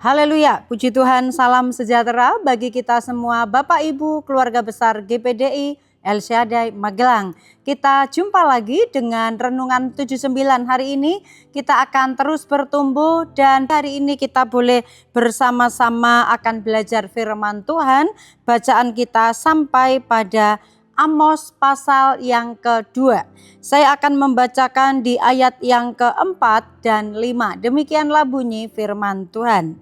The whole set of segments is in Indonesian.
Haleluya, puji Tuhan, salam sejahtera bagi kita semua Bapak Ibu keluarga besar GPDI El Shaddai Magelang. Kita jumpa lagi dengan Renungan 79 hari ini. Kita akan terus bertumbuh dan hari ini kita boleh bersama-sama akan belajar firman Tuhan. Bacaan kita sampai pada Amos pasal yang kedua. Saya akan membacakan di ayat yang keempat dan 5. Demikianlah bunyi firman Tuhan.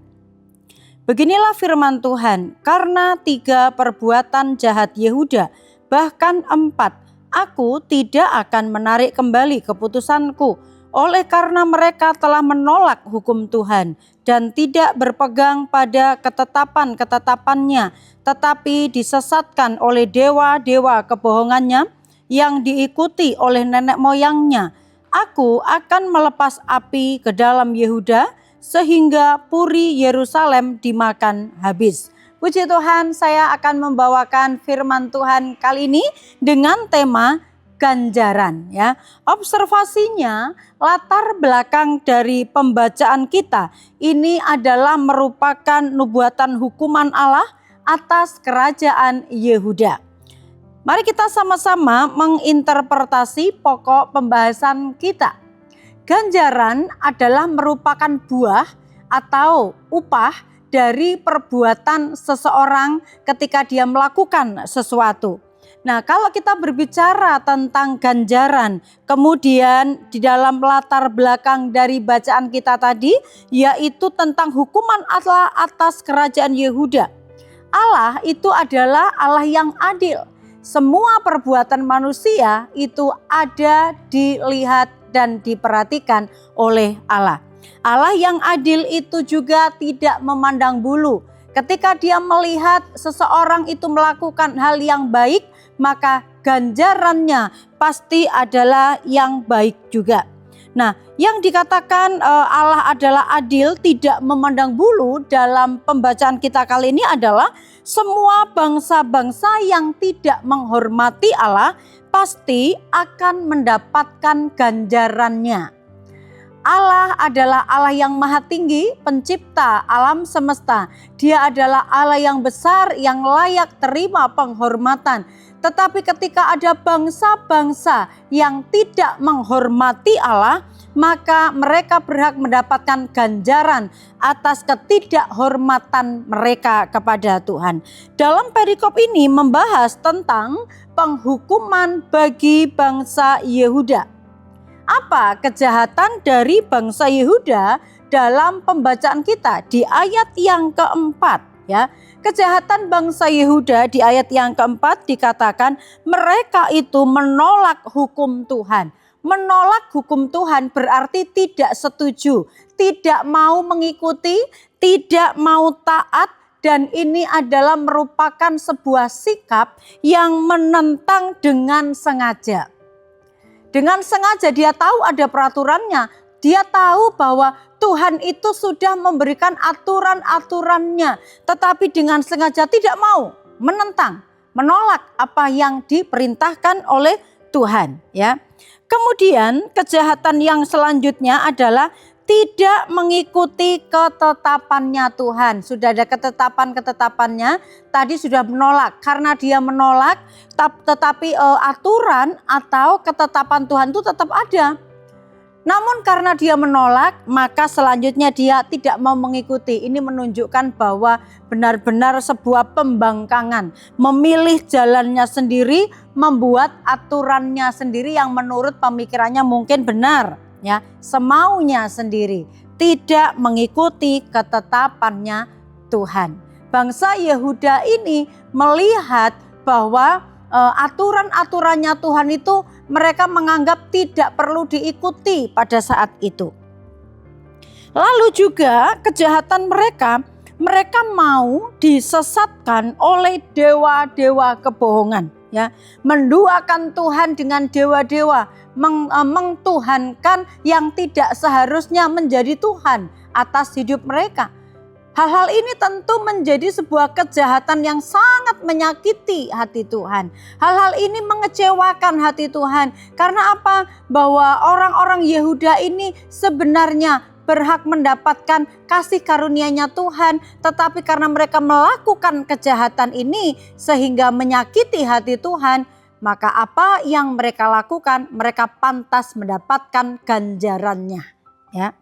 Beginilah firman Tuhan, karena 3 perbuatan jahat Yehuda, bahkan 4, aku tidak akan menarik kembali keputusanku, oleh karena mereka telah menolak hukum Tuhan dan tidak berpegang pada ketetapan-ketetapannya, tetapi disesatkan oleh dewa-dewa kebohongannya yang diikuti oleh nenek moyangnya. Aku akan melepas api ke dalam Yehuda, sehingga puri Yerusalem dimakan habis. Puji Tuhan, saya akan membawakan firman Tuhan kali ini dengan tema ganjaran ya. Observasinya, latar belakang dari pembacaan kita ini adalah merupakan nubuatan hukuman Allah atas kerajaan Yehuda. Mari kita sama-sama menginterpretasi pokok pembahasan kita. Ganjaran adalah merupakan buah atau upah dari perbuatan seseorang ketika dia melakukan sesuatu. Nah, kalau kita berbicara tentang ganjaran, kemudian di dalam latar belakang dari bacaan kita tadi, yaitu tentang hukuman Allah atas kerajaan Yehuda. Allah itu adalah Allah yang adil. Semua perbuatan manusia itu ada dilihat dan diperhatikan oleh Allah. Allah yang adil itu juga tidak memandang bulu. Ketika dia melihat seseorang itu melakukan hal yang baik, maka ganjarannya pasti adalah yang baik juga. Nah, yang dikatakan Allah adalah adil, tidak memandang bulu dalam pembacaan kita kali ini adalah semua bangsa-bangsa yang tidak menghormati Allah pasti akan mendapatkan ganjarannya. Allah adalah Allah yang maha tinggi, pencipta alam semesta. Dia adalah Allah yang besar, yang layak terima penghormatan. Tetapi ketika ada bangsa-bangsa yang tidak menghormati Allah, maka mereka berhak mendapatkan ganjaran atas ketidakhormatan mereka kepada Tuhan. Dalam perikop ini membahas tentang penghukuman bagi bangsa Yehuda. Apa kejahatan dari bangsa Yehuda dalam pembacaan kita di ayat yang keempat ya? Kejahatan bangsa Yehuda di ayat yang keempat dikatakan mereka itu menolak hukum Tuhan. Menolak hukum Tuhan berarti tidak setuju, tidak mau mengikuti, tidak mau taat, dan ini adalah merupakan sebuah sikap yang menentang dengan sengaja. Dengan sengaja dia tahu ada peraturannya, dia tahu bahwa Tuhan itu sudah memberikan aturan-aturannya, tetapi dengan sengaja tidak mau, menentang, menolak apa yang diperintahkan oleh Tuhan ya. Kemudian kejahatan yang selanjutnya adalah tidak mengikuti ketetapannya Tuhan. Sudah ada ketetapan-ketetapannya, tadi sudah menolak. Karena dia menolak, tetapi aturan atau ketetapan Tuhan itu tetap ada. Namun karena dia menolak, maka selanjutnya dia tidak mau mengikuti. Ini menunjukkan bahwa benar-benar sebuah pembangkangan. Memilih jalannya sendiri, membuat aturannya sendiri yang menurut pemikirannya mungkin benar. Ya, semaunya sendiri, tidak mengikuti ketetapannya Tuhan. Bangsa Yehuda ini melihat bahwa aturan-aturannya Tuhan itu mereka menganggap tidak perlu diikuti pada saat itu. Lalu juga kejahatan mereka mau disesatkan oleh dewa-dewa kebohongan ya, menduakan Tuhan dengan dewa-dewa, mengtuhankan yang tidak seharusnya menjadi Tuhan atas hidup mereka. Hal-hal ini tentu menjadi sebuah kejahatan yang sangat menyakiti hati Tuhan. Hal-hal ini mengecewakan hati Tuhan. Karena apa? Bahwa orang-orang Yehuda ini sebenarnya berhak mendapatkan kasih karunia-Nya Tuhan, tetapi karena mereka melakukan kejahatan ini sehingga menyakiti hati Tuhan, maka apa yang mereka lakukan, mereka pantas mendapatkan ganjarannya. Ya.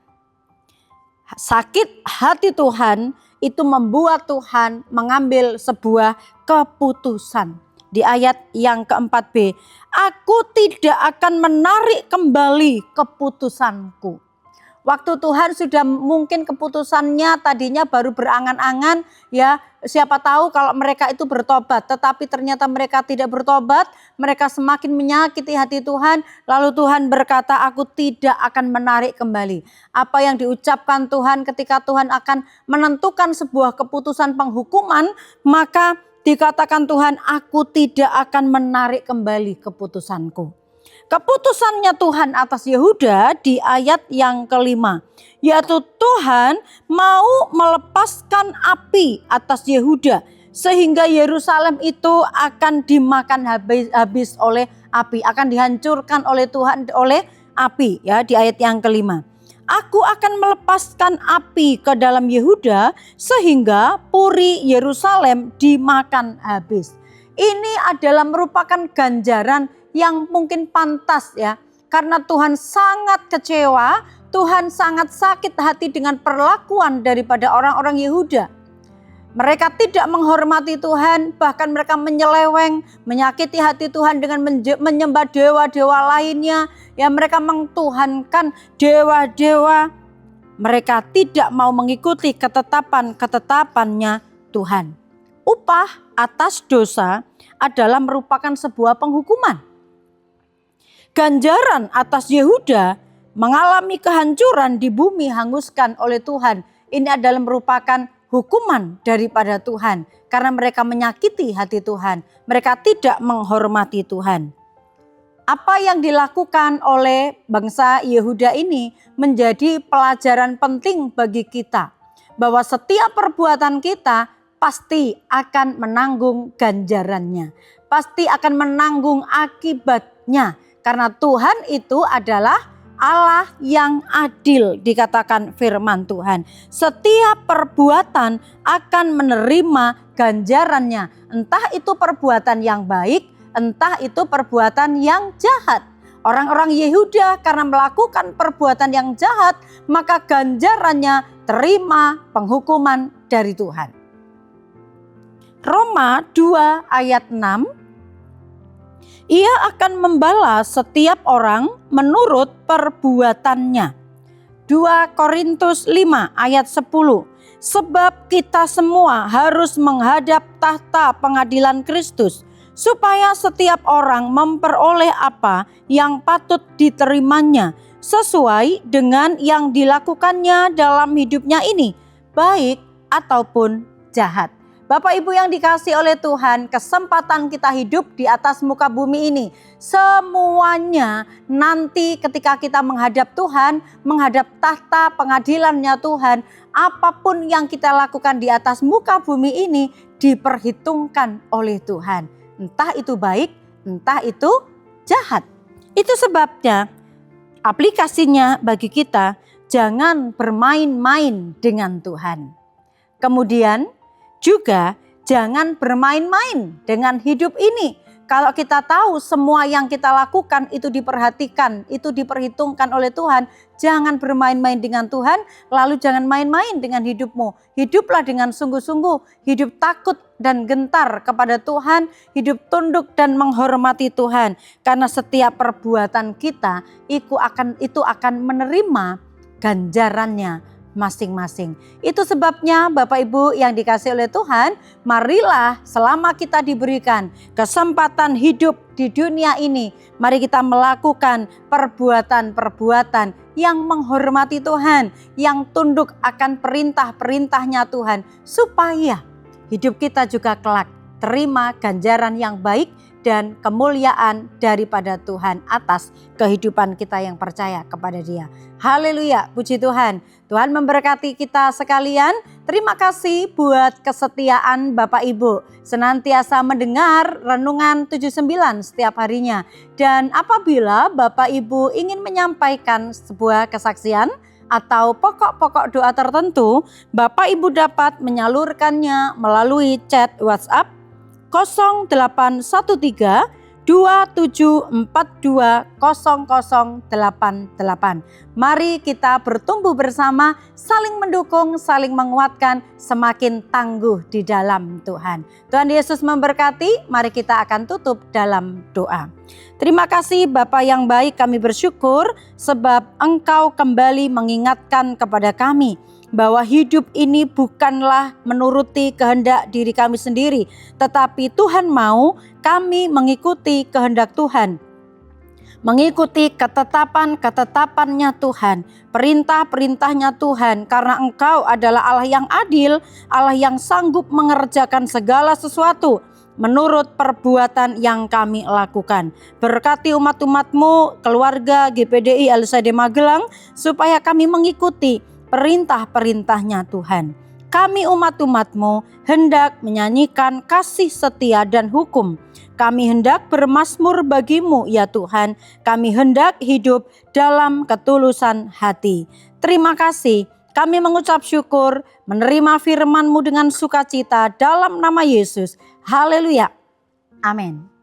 Sakit hati Tuhan itu membuat Tuhan mengambil sebuah keputusan. Di ayat yang keempat B, aku tidak akan menarik kembali keputusanku. Waktu Tuhan sudah mungkin keputusannya tadinya baru berangan-angan, ya siapa tahu kalau mereka itu bertobat, tetapi ternyata mereka tidak bertobat, mereka semakin menyakiti hati Tuhan, lalu Tuhan berkata, aku tidak akan menarik kembali. Apa yang diucapkan Tuhan ketika Tuhan akan menentukan sebuah keputusan penghukuman, maka dikatakan Tuhan, aku tidak akan menarik kembali keputusanku. Keputusannya Tuhan atas Yehuda di ayat yang kelima, yaitu Tuhan mau melepaskan api atas Yehuda sehingga Yerusalem itu akan dimakan habis oleh api, akan dihancurkan oleh Tuhan oleh api, ya, di ayat yang kelima. Aku akan melepaskan api ke dalam Yehuda sehingga puri Yerusalem dimakan habis. Ini adalah merupakan ganjaran yang mungkin pantas, ya. Karena Tuhan sangat kecewa, Tuhan sangat sakit hati dengan perlakuan daripada orang-orang Yehuda. Mereka tidak menghormati Tuhan, bahkan mereka menyeleweng, menyakiti hati Tuhan dengan menyembah dewa-dewa lainnya. Ya, mereka mengtuhankan dewa-dewa. Mereka tidak mau mengikuti ketetapan-ketetapannya Tuhan. Upah atas dosa adalah merupakan sebuah penghukuman. Ganjaran atas Yehuda mengalami kehancuran di bumi hanguskan oleh Tuhan. Ini adalah merupakan hukuman daripada Tuhan karena mereka menyakiti hati Tuhan. Mereka tidak menghormati Tuhan. Apa yang dilakukan oleh bangsa Yehuda ini menjadi pelajaran penting bagi kita, bahwa setiap perbuatan kita pasti akan menanggung ganjarannya, pasti akan menanggung akibatnya, karena Tuhan itu adalah Allah yang adil, dikatakan firman Tuhan. Setiap perbuatan akan menerima ganjarannya, entah itu perbuatan yang baik, entah itu perbuatan yang jahat. Orang-orang Yehuda karena melakukan perbuatan yang jahat, maka ganjarannya terima penghukuman dari Tuhan. Roma 2 ayat 6, ia akan membalas setiap orang menurut perbuatannya. 2 Korintus 5 ayat 10, sebab kita semua harus menghadap tahta pengadilan Kristus, supaya setiap orang memperoleh apa yang patut diterimanya sesuai dengan yang dilakukannya dalam hidupnya ini, baik ataupun jahat. Bapak Ibu yang dikasihi oleh Tuhan, kesempatan kita hidup di atas muka bumi ini, semuanya nanti ketika kita menghadap Tuhan, menghadap tahta pengadilannya Tuhan, apapun yang kita lakukan di atas muka bumi ini diperhitungkan oleh Tuhan. Entah itu baik, entah itu jahat. Itu sebabnya aplikasinya bagi kita, jangan bermain-main dengan Tuhan. Kemudian juga jangan bermain-main dengan hidup ini. Kalau kita tahu semua yang kita lakukan itu diperhatikan, itu diperhitungkan oleh Tuhan, jangan bermain-main dengan Tuhan, lalu jangan main-main dengan hidupmu. Hiduplah dengan sungguh-sungguh, hidup takut dan gentar kepada Tuhan, hidup tunduk dan menghormati Tuhan. Karena setiap perbuatan kita itu akan menerima ganjarannya masing-masing. Itu sebabnya Bapak Ibu yang dikasihi oleh Tuhan, marilah selama kita diberikan kesempatan hidup di dunia ini, mari kita melakukan perbuatan-perbuatan yang menghormati Tuhan, yang tunduk akan perintah-perintahnya Tuhan, supaya hidup kita juga kelak terima ganjaran yang baik dan kemuliaan daripada Tuhan atas kehidupan kita yang percaya kepada Dia. Haleluya, puji Tuhan. Tuhan memberkati kita sekalian. Terima kasih buat kesetiaan Bapak Ibu senantiasa mendengar Renungan 79 setiap harinya. Dan apabila Bapak Ibu ingin menyampaikan sebuah kesaksian, atau pokok-pokok doa tertentu, Bapak Ibu dapat menyalurkannya melalui chat WhatsApp 0813 27420088. Mari kita bertumbuh bersama, saling mendukung, saling menguatkan, semakin tangguh di dalam Tuhan. Tuhan Yesus memberkati, mari kita akan tutup dalam doa. Terima kasih Bapa yang baik, kami bersyukur sebab Engkau kembali mengingatkan kepada kami bahwa hidup ini bukanlah menuruti kehendak diri kami sendiri, tetapi Tuhan mau kami mengikuti kehendak Tuhan, mengikuti ketetapan-ketetapannya Tuhan, perintah-perintahnya Tuhan, karena Engkau adalah Allah yang adil, Allah yang sanggup mengerjakan segala sesuatu menurut perbuatan yang kami lakukan. Berkati umat-umat-Mu, keluarga GPDI LCD Magelang, supaya kami mengikuti perintah-perintahnya Tuhan. Kami umat-umat-Mu hendak menyanyikan kasih setia dan hukum. Kami hendak bermazmur bagi-Mu ya Tuhan. Kami hendak hidup dalam ketulusan hati. Terima kasih. Kami mengucap syukur, menerima firman-Mu dengan sukacita dalam nama Yesus. Haleluya. Amin.